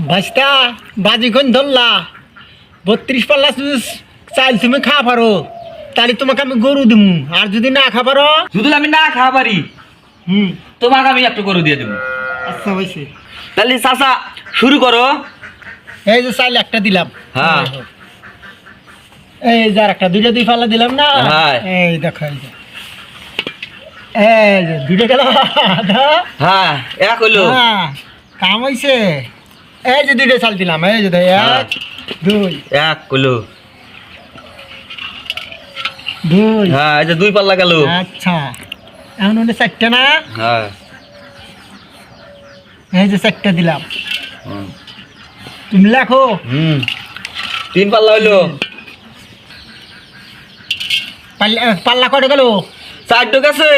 ভাইস্তা বাজিখন ধরলা 32 পাল্লা চাইল তুমি খা পারো তাহলে তোমাকে আমি গরু দিমু আর যদি না খা পারো যদি আমি না খাওয়া পারি তোমাকে আমি একটু গরু দিয়ে দেবো। আচ্ছা হয়েছে তাহলে চাচা শুরু করো। এই যে চাইল একটা দিলাম হ্যাঁ এই যে আর একটা দুইটা দুই পাল্লা দিলাম না হ্যাঁ। এই দেখো এই যে দুইটা গেল হ্যাঁ এক হইলো কাম হয়েছে এই যে দুইটা চাল দিলাম এই যে এক দুই এক হইলো দুই হ্যাঁ এই যে দুই পাল্লা গেল। আচ্ছা এখন ওটা চারটা না হ্যাঁ এই যে চারটা দিলাম তুমি লেখো তিন পাল্লা হইলো। পাল্লা কটা গেল চারটে গেছে।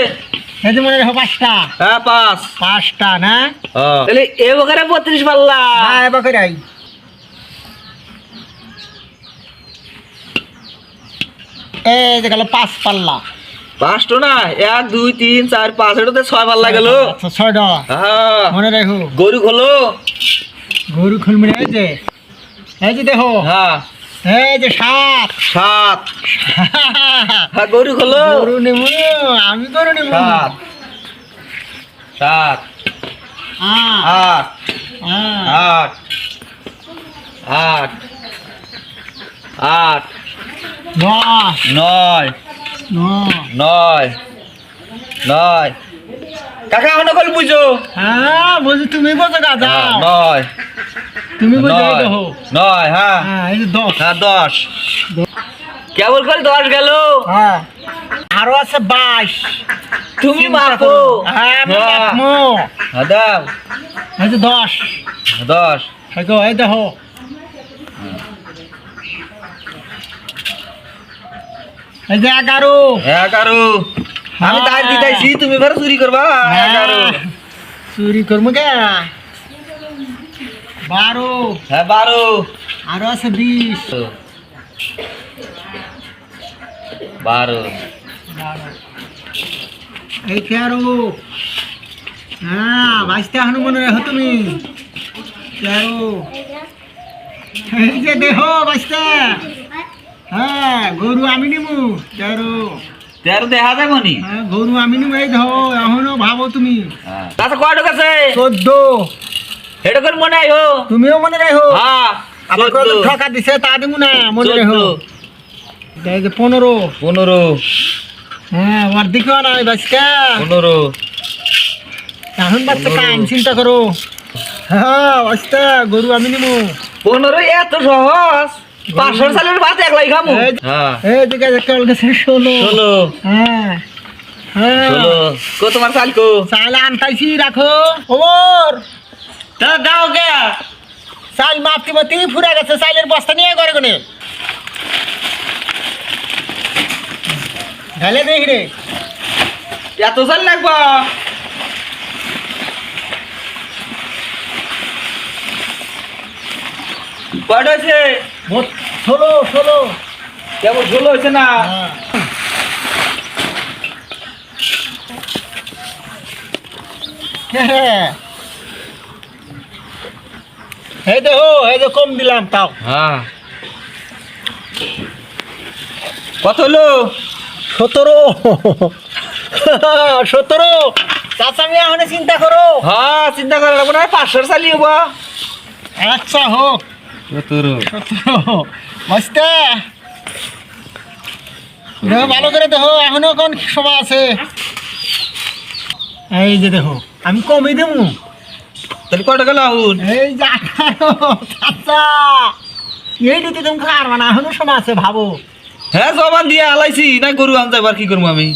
এই যে মনে রাখো পাঁচটা হ্যাঁ পাঁচটা না তাহলে এ বকারে 32 পাল্লা। হ্যাঁ এবার রাই এই যে গেল 5 পাল্লা। পাঁচটো না 1 2 3 4 5 এটাতে 6 পাল্লা গেল। আচ্ছা 6টা হ্যাঁ মনে রাখো। গরু খোলো। গরু খুলবে এই যে দেখো হ্যাঁ এই যে 7 হ্যাঁ গরু খোলো। গরু নেবো আমি গরু নেবো 7 7 8 8 8 8 9 9 9 কাকা হনো কল বুঝো। হ্যাঁ বুঝি তুমি বোঝো গা যাও 9 তুমি বোঝো এই দেখো 9 হ্যাঁ এই যে 10 হ্যাঁ 10 কেবল করে 10 গেল। হ্যাঁ আরো আছে 22 তুমি মাপো। হ্যাঁ আমি মাপমু হ্যাঁ দাও এই যে 10 10 এই দেখো এই যে 11 আমি তার দিতাইছি তুমি এবার চুরি করবা। 11 চুরি করবো কে 12 হ্যাঁ 12 আরো আছে 20 12 এই 13 হ্যাঁ 22টা এখন মনে রাখো তুমি 13 এই যে দেখো 22টা হ্যাঁ গরু আমি নিমু 13 দেখা যাবে নি। হ্যাঁ গরু আমি নিমু এই দেখো এখনো ভাবো তুমি তাতে কয়টা গেছে 14 এটা কোন মনে আইও তুমিও মনে রাখো হ্যাঁ আবার কত ঠকা দিছে তা দিমু না মনে রাখো এই যে 15 হ্যাঁ আর দেখিও না বাচ্চা 15 এখন বাচ্চা কাম চিন্তা করো হ্যাঁ বাচ্চা গরু আমি নিমু 15 এত সহজ 500 সালের ভাত একলাই খামু। হ্যাঁ এই দিকে কল গেছে 16 হ্যাঁ হ্যাঁ 16 কো তোমার চাল কো চাল আনতাইছি রাখো ওর তা দাও কে চাল মাপতি মাতি ফুরা গেছে চালের বস্তা নিয়ে ঘরে কোনে ঢালে দেখি রে এত চাল লাগবা। কয়টা হয়েছে 16 কেবল 16 হয়েছে না। হ্যাঁ এই দেখো এই যে কম দিলাম তাও হ্যাঁ কত হলো 17 চাচা মিয়া এখন চিন্তা করো হ্যাঁ চিন্তা করে লাগবো না 500 চালি হবো। আচ্ছা হোক 17 মস্তে দেখো ভালো করে দেখো এখনো কোন সময় আছে এই যে দেখো আমি কমই দেবো তাহলে কয়টা গেল আহুন এই যে 18 আচ্ছা এই দিতে তুমি খাওয়ার না এখনো সময় আছে ভাবো হ্যাঁ জবান দিয়ে হালাইছি না গরু আনতে এবার কি করবো আমি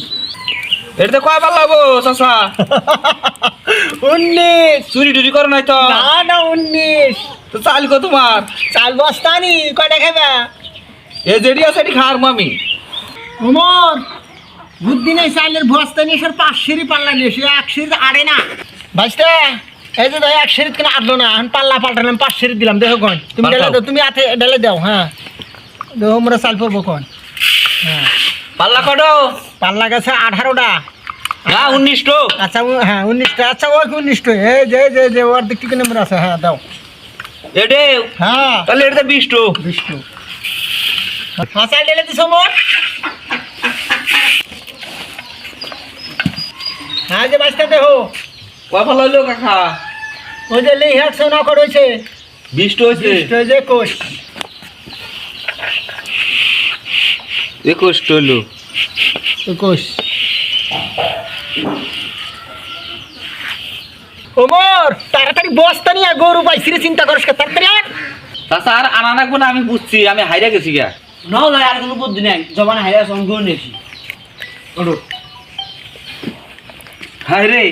এটা কয় পাল্লা হবো চাচা 19 চুরি টুরি করো নাই তো না 19 তো চাল কো তোমার চাল বস্তা নি কয়টা খাবা এ যেটি আছে এটি খাওয়ার মামি ওমর বুদ্ধি নেই চালের বস্তা নিয়ে সর 5 সিঁড়ি পাল্লা নিয়ে এসে 1 সিঁড়ি আড়ে না বাঁচতে এই যে 1 সিঁড়ি কেন আটলো না এখন পাল্লা পাল্টালাম 5 সিঁড়ি দিলাম দেখো কোন তুমি ঢেলে দাও তুমি হাতে ঢেলে দাও হ্যাঁ দেখো আমরা চাল পড়বো কোন হ্যাঁ পাল্লা কটো পাল্লা গেছে 18টা হ্যাঁ 19টো আচ্ছা হ্যাঁ 19টা আচ্ছা ওই 19টা এই যে ওর দিক থেকে নম্বর আছে হ্যাঁ দাও এডে হ্যাঁ তাহলে এটা বিষ্ণু বিষ্ণু হ্যাঁ চাল ঢেলে দিছো মোর হ্যাঁ যে বাঁচতে দেখো কয় পাল্লা হইলো কাকা ওই যে লি হেডছে না করেছে বিষ্ণু হয়েছে যে কোষ 21 হইলো কোষ ওমর তাড়াতাড়ি বস্তা নিয়ে গরু পাইছি রে চিন্তা করিস কে তাড়াতাড়ি আন চাচা আর আনা নাকবো না আমি বুঝছি আমি হাইরা গেছি গা নাও না আর কোনো বুদ্ধি নাই জবান হাইরা সঙ্গ নেছি ওটো হাই রে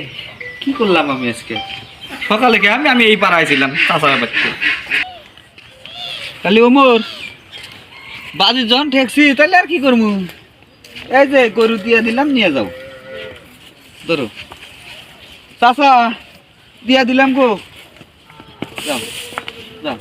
কি করলাম আমি আজকে সকালে কে আমি এই পাড়ায় ছিলাম চাচা বাচ্চা তাহলে ওমর বাজি জন ঠেকছি তাহলে আর কি করবো এই যে গরু দিয়া দিলাম নিয়ে যাও ধরো চাচা দিয়া দিলাম গো যাও যাও